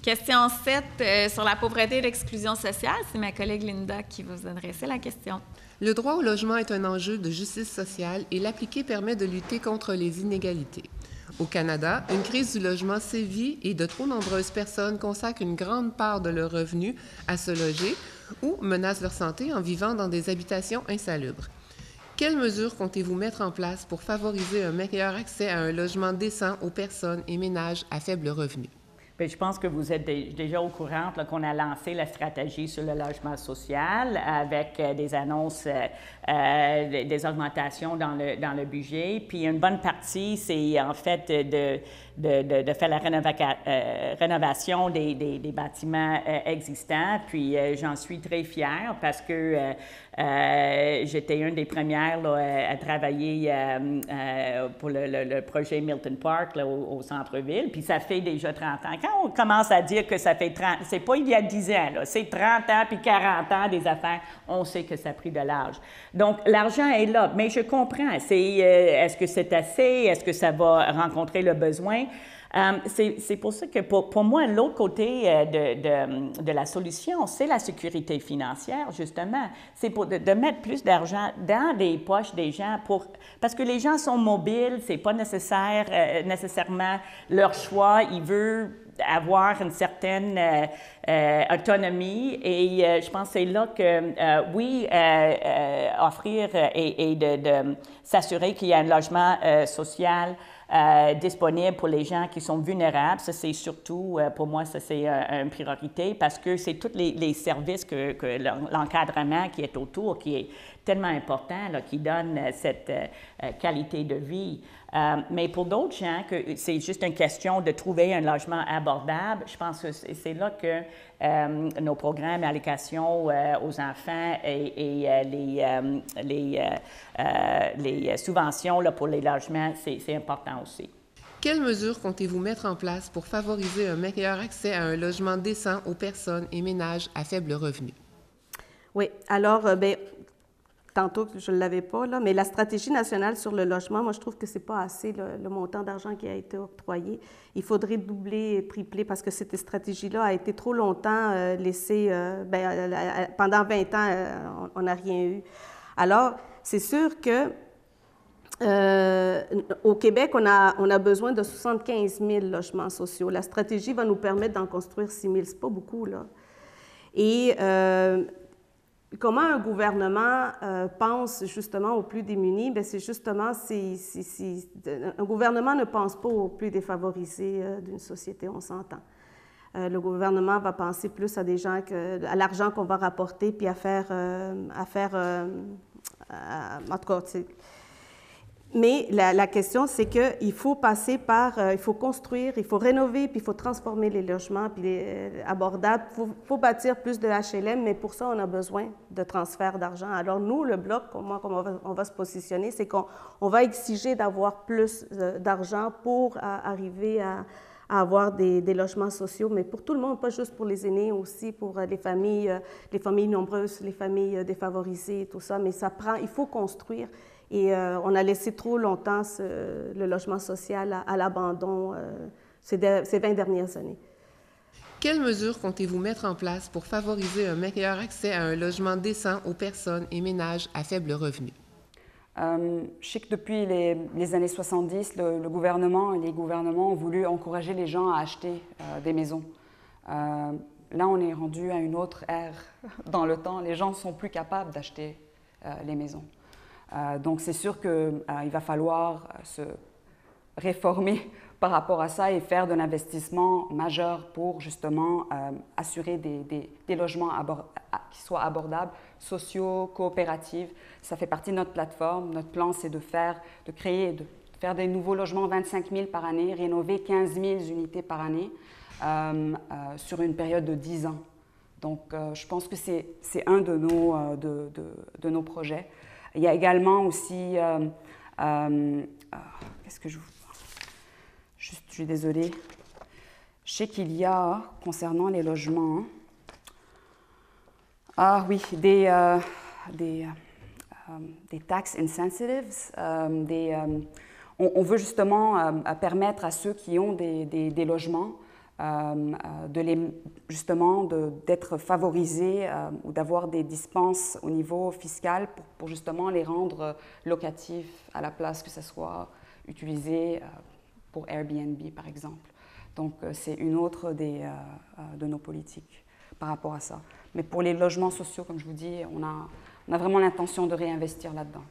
Question 7 sur la pauvreté et l'exclusion sociale. C'est ma collègue Linda qui va vous adresser la question. Le droit au logement est un enjeu de justice sociale et l'appliquer permet de lutter contre les inégalités. Au Canada, une crise du logement sévit et de trop nombreuses personnes consacrent une grande part de leurs revenus à se loger ou menacent leur santé en vivant dans des habitations insalubres. Quelles mesures comptez-vous mettre en place pour favoriser un meilleur accès à un logement décent aux personnes et ménages à faible revenu? Bien, je pense que vous êtes déjà au courant qu'on a lancé la stratégie sur le logement social avec des annonces, des augmentations dans le budget. Puis une bonne partie, c'est en fait de faire la rénovation des bâtiments existants. Puis j'en suis très fière parce que j'étais une des premières là, à travailler pour le projet Milton Park là, au centre-ville. Puis ça fait déjà 30 ans. Quand on commence à dire que ça fait 30, c'est pas il y a 10 ans, là, c'est 30 ans puis 40 ans des affaires, on sait que ça a pris de l'âge. Donc, l'argent est là, mais je comprends. Est-ce que c'est assez? Est-ce que ça va rencontrer le besoin? C'est pour ça que pour moi, l'autre côté de la solution, c'est la sécurité financière, justement. C'est de mettre plus d'argent dans les poches des gens parce que les gens sont mobiles, c'est pas nécessairement leur choix. Ils veulent avoir une certaine autonomie et je pense que c'est là que, oui, offrir et de s'assurer qu'il y a un logement social disponible pour les gens qui sont vulnérables. Ça, c'est surtout, pour moi, ça, c'est une priorité parce que c'est tous les services que l'encadrement qui est autour, qui est tellement important, là, qui donne cette qualité de vie. Mais pour d'autres gens, que c'est juste une question de trouver un logement abordable, je pense que c'est là que nos programmes d'allocation aux enfants et les subventions là, pour les logements, c'est important aussi. Quelles mesures comptez-vous mettre en place pour favoriser un meilleur accès à un logement décent aux personnes et ménages à faible revenu? Oui, alors, bien, tantôt, je ne l'avais pas, là, mais la stratégie nationale sur le logement, moi, je trouve que ce n'est pas assez le montant d'argent qui a été octroyé. Il faudrait doubler et tripler parce que cette stratégie-là a été trop longtemps laissée, pendant 20 ans, on n'a rien eu. Alors, c'est sûr que au Québec, on a besoin de 75 000 logements sociaux. La stratégie va nous permettre d'en construire 6 000. Ce n'est pas beaucoup, là. Et comment un gouvernement pense justement aux plus démunis? Bien, c'est justement, un gouvernement ne pense pas aux plus défavorisés d'une société, on s'entend. Le gouvernement va penser plus à des gens, à l'argent qu'on va rapporter, puis à faire en tout cas, mais la question, c'est qu'il faut passer par, il faut construire, il faut rénover, puis il faut transformer les logements puis abordables. Il faut bâtir plus de HLM, mais pour ça, on a besoin de transfert d'argent. Alors nous, le Bloc, comment on va se positionner, c'est qu'on va exiger d'avoir plus d'argent pour arriver à avoir des logements sociaux, mais pour tout le monde, pas juste pour les aînés, aussi pour les familles nombreuses, les familles défavorisées, tout ça. Mais ça prend, il faut construire. Et on a laissé trop longtemps le logement social à l'abandon ces 20 dernières années. Quelles mesures comptez-vous mettre en place pour favoriser un meilleur accès à un logement décent aux personnes et ménages à faible revenu? Je sais que depuis les années 70, le gouvernement et les gouvernements ont voulu encourager les gens à acheter des maisons. Là, on est rendu à une autre ère dans le temps. Les gens ne sont plus capables d'acheter les maisons. Donc, c'est sûr qu'il va falloir se réformer par rapport à ça et faire de l'investissement majeur pour justement assurer des logements qui soient abordables, sociaux, coopératifs. Ça fait partie de notre plateforme. Notre plan, c'est de faire des nouveaux logements, 25 000 par année, rénover 15 000 unités par année sur une période de 10 ans. Donc, je pense que c'est un de nos projets. Il y a également aussi, qu'est-ce que je suis désolée, je sais qu'il y a, concernant les logements, des tax incentives, on veut justement permettre à ceux qui ont des logements justement d'être favorisés ou d'avoir des dispenses au niveau fiscal pour justement les rendre locatifs à la place que ce soit utilisé pour Airbnb par exemple. Donc c'est une autre de nos politiques par rapport à ça. Mais pour les logements sociaux, comme je vous dis, on a vraiment l'intention de réinvestir là-dedans.